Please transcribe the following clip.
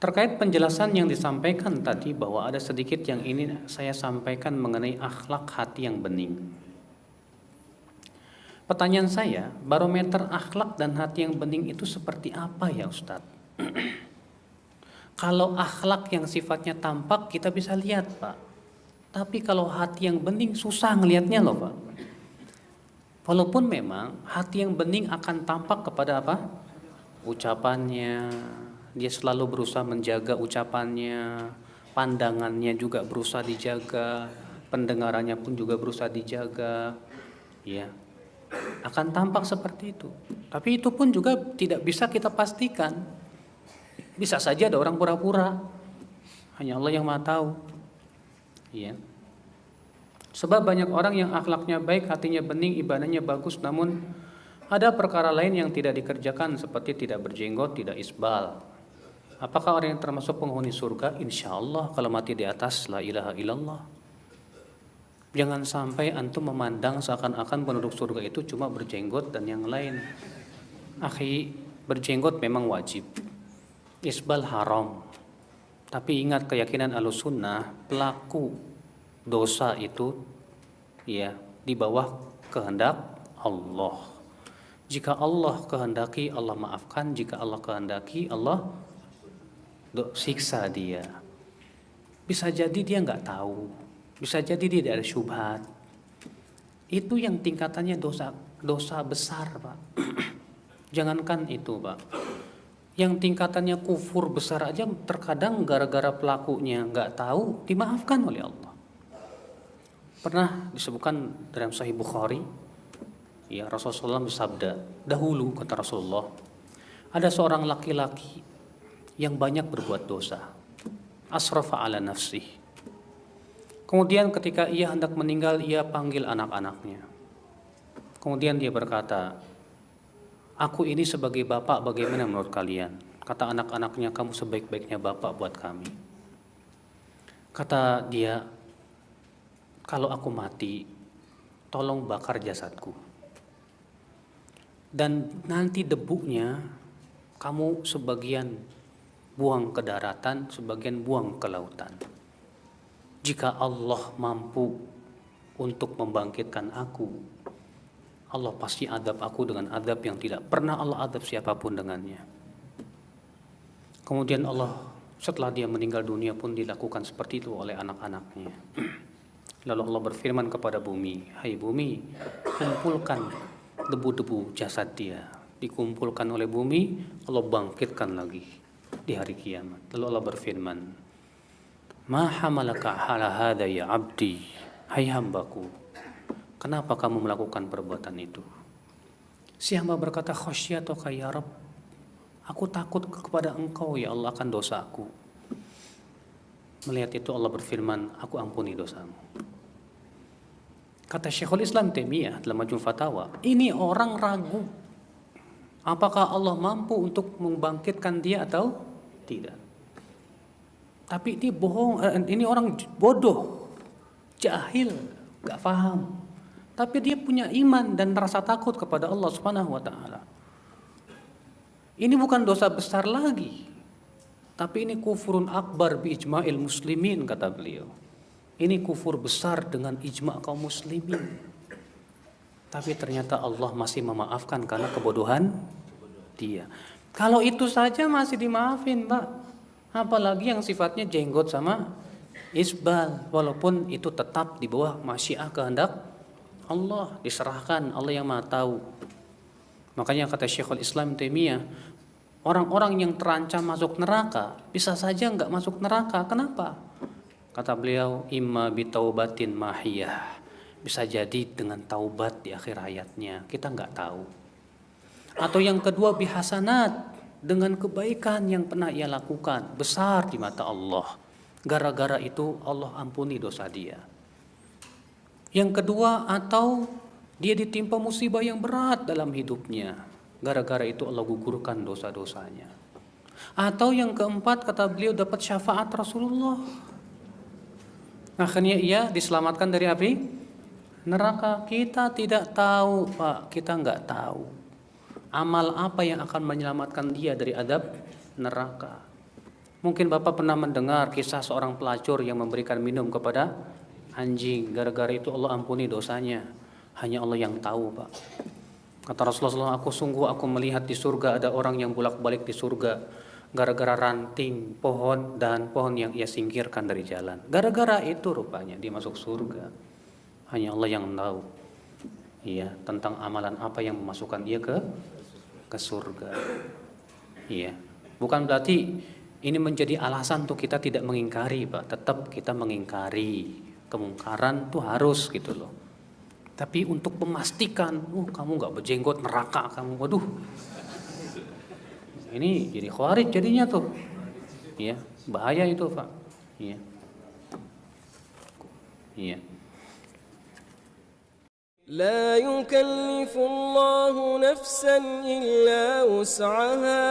Terkait penjelasan yang disampaikan tadi bahwa ada sedikit yang ini saya sampaikan mengenai akhlak hati yang bening. Pertanyaan saya, barometer akhlak dan hati yang bening itu seperti apa ya Ustadz? Kalau akhlak yang sifatnya tampak kita bisa lihat Pak. Tapi kalau hati yang bening susah ngelihatnya loh Pak. Walaupun memang hati yang bening akan tampak kepada apa? Ucapannya, dia selalu berusaha menjaga ucapannya, pandangannya juga berusaha dijaga, pendengarannya pun juga berusaha dijaga, ya. Akan tampak seperti itu. Tapi itu pun juga tidak bisa kita pastikan. Bisa saja ada orang pura-pura. Hanya Allah yang Maha tahu. Ya. Sebab banyak orang yang akhlaknya baik, hatinya bening, ibadahnya bagus, namun ada perkara lain yang tidak dikerjakan seperti tidak berjenggot, tidak isbal. Apakah orang yang termasuk penghuni surga? Insya Allah kalau mati di atas la ilaha illallah. Jangan sampai antum memandang seakan-akan penduduk surga itu cuma berjenggot dan yang lain. Akhi, berjenggot memang wajib. Isbal haram. Tapi ingat keyakinan Ahlussunnah, pelaku dosa itu ya di bawah kehendak Allah. Jika Allah kehendaki Allah maafkan, jika Allah kehendaki Allah siksa dia. Bisa jadi dia nggak tahu, bisa jadi dia ada syubhat. Itu yang tingkatannya dosa besar Pak. Jangankan itu Pak, yang tingkatannya kufur besar aja terkadang gara-gara pelakunya nggak tahu dimaafkan oleh Allah. Pernah disebutkan dalam Sahih Bukhari, ya Rasulullah bersabda, dahulu kata Rasulullah, ada seorang laki-laki yang banyak berbuat dosa, asrafa ala nafsih. Kemudian ketika ia hendak meninggal, ia panggil anak-anaknya. Kemudian dia berkata, aku ini sebagai bapak bagaimana menurut kalian? Kata anak-anaknya, kamu sebaik-baiknya bapak buat kami. Kata dia, kalau aku mati, tolong bakar jasadku. Dan nanti debunya kamu sebagian buang ke daratan, sebagian buang ke lautan. Jika Allah mampu untuk membangkitkan aku, Allah pasti adab aku dengan adab yang tidak pernah Allah adab siapapun dengannya. Kemudian Allah setelah dia meninggal dunia pun dilakukan seperti itu oleh anak-anaknya. Lalu Allah berfirman kepada bumi, hai bumi, kumpulkan debu-debu jasad dia. Dikumpulkan oleh bumi, Allah bangkitkan lagi di hari kiamat. Lalu Allah berfirman, ma hamalaka ala hadha ya abdi, hai hambaku, kenapa kamu melakukan perbuatan itu? Si hamba berkata, khasyatuka ya Rabb, aku takut kepada engkau ya Allah akan dosaku. Melihat itu Allah berfirman, aku ampuni dosamu. Kata Syekhul Islam Taimiyah dalam Majmu' Fatawa, ini orang ragu apakah Allah mampu untuk membangkitkan dia atau tidak. Tapi ini bohong, ini orang bodoh, jahil, gak paham. Tapi dia punya iman dan rasa takut kepada Allah Subhanahu wa taala. Ini bukan dosa besar lagi, tapi ini kufurun akbar bi ijma'il muslimin, kata beliau. Ini kufur besar dengan ijma' kaum muslimin. Tapi ternyata Allah masih memaafkan karena kebodohan dia. Kalau itu saja masih dimaafin Pak, apalagi yang sifatnya jenggot sama isbal, walaupun itu tetap di bawah masyiah kehendak Allah, diserahkan Allah yang Maha tahu. Makanya kata Syekhul Islam Taimiyah, orang-orang yang terancam masuk neraka bisa saja nggak masuk neraka. Kenapa? Kata beliau, imma bitaubatin mahiyah, bisa jadi dengan taubat di akhir hayatnya, kita nggak tahu. Atau yang kedua bihasanat, dengan kebaikan yang pernah ia lakukan besar di mata Allah, gara-gara itu Allah ampuni dosa dia. Yang kedua, atau dia ditimpa musibah yang berat dalam hidupnya, gara-gara itu Allah gugurkan dosa-dosanya. Atau yang keempat, kata beliau, dapat syafaat Rasulullah, akhirnya ia diselamatkan dari api neraka. Kita tidak tahu Pak, kita nggak tahu amal apa yang akan menyelamatkan dia dari adab neraka. Mungkin Bapak pernah mendengar kisah seorang pelacur yang memberikan minum kepada anjing. Gara-gara itu Allah ampuni dosanya. Hanya Allah yang tahu, Pak. Kata Rasulullah, aku melihat di surga ada orang yang bolak-balik di surga. Gara-gara ranting pohon dan pohon yang ia singkirkan dari jalan. Gara-gara itu rupanya dia masuk surga. Hanya Allah yang tahu. Iya, tentang amalan apa yang memasukkan dia ke surga. Iya. Bukan berarti ini menjadi alasan untuk kita tidak mengingkari, Pak. Tetap kita mengingkari kemungkaran tuh harus gitu loh. Tapi untuk memastikan, kamu nggak berjenggot neraka kamu, waduh. Ini jadi khawarij jadinya tuh. Iya, bahaya itu, Pak. Iya. Iya. لا يكلف الله نفسا إلا وسعها